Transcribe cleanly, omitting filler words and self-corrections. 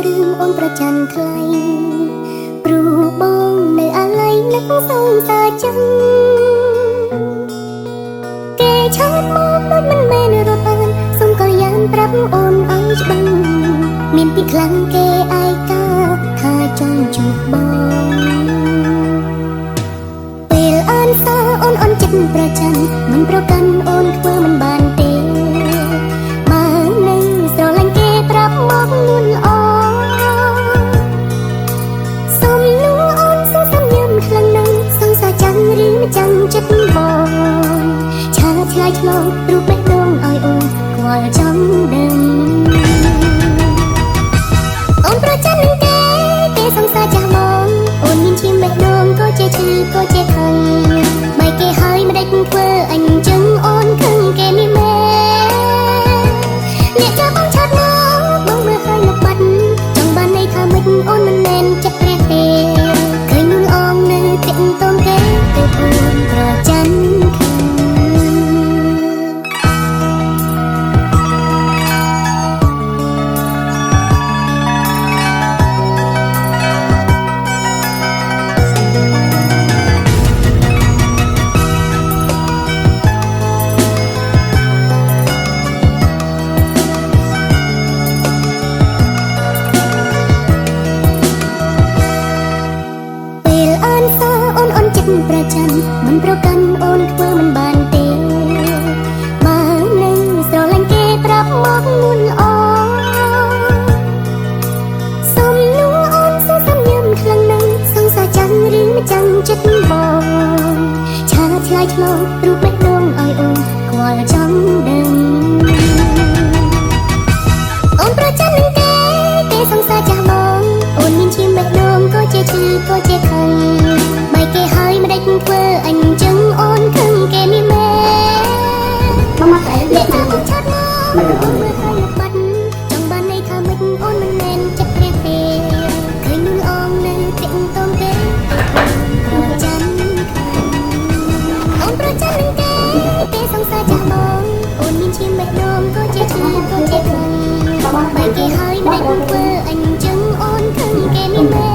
រឿងអូនប្រច័ណ្ឌថ្លៃព្រោះបងនៅអាឡ័យនឹកសងសាចឹងគេឆាតមកដូចមិនមែនរត់អូនសុំក៏យ៉ាងប្រាប់អូនឲ្យច្បាស់មានពីខ្លាំងគេឯកាថាចង់ជួបបងពេលអានសារអូនចិត្តប្រច័ណ្ឌមិនប្រកាន់អូនធ្វើមិនបានទេមកនឹងស្រឡាញ់គេប្រាប់មកនួនល្អសុំនួនអូនសួរសំញឹមខ្លាំងណាស់សងសាចាំឬមិនចាំចិត្តបងឆាឆ្លើយឆ្លងរូបបេះដូងឲ្យអូនខ្វល់ចង់ដឹងអូនប្រច័ណ្ឌនឹងគេសងសាចាស់មកអូនមានឈាមបេះដូងក៏ជាឈឺក៏ជាខឹងបែកគេហើយមិនដេចធ្វើអញ្ចឹងអូនខឹងគេនេះមែនអ្នកចាំបងឆាត់មកបងមើលហើយលបាត់ចង់បានន័យថាមិនអូនមិនមែនចិត្តព្រះទេឃើញនឹងអងនៅតិចតូនគេទៅអូនប្រច័ណ្ឌប្រច័ណ្ឌមិនប្រកាន់អូនធ្វើមិនបានទេមកនឹងស្រឡាញ់គេប្រាប់មកនួនល្អសុំនួនអូនសួរសំញឹមខ្លាំងណាស់សងសាចាំឬមិនចាំចិត្តបងឆាឆ្លើយឆ្លងរូបបេះដូងឲ្យអូនខ្វល់ចង់ដឹងអូនប្រច័ណ្ឌនឹងគេសងសាចាស់បងអូនមានឈាមបេះដូងក៏ជាឈឺក៏ជាខឹងបែកគេហើយមិនដេចធ្វើអញ្ចឹងអូនខឹងគេនេះមែនមកតែលេខណាមកឆាត់មកមើលហើយលបាត់ចង់បានន័យថាមិនអូនមិនមែនចិត្តព្រះទេឃើញនឹងអងនៅតិចតូនគេប្រច័ណ្ឌអូនប្រច័ណ្ឌនឹងគេសងសាចាស់បងអូនមានឈាមបេះដូងក៏ជាឈឺក៏ជាខឹងបែកគេហើយមិនដេចធ្វើអញ្ចឹងអូនខឹងគេនេះមែន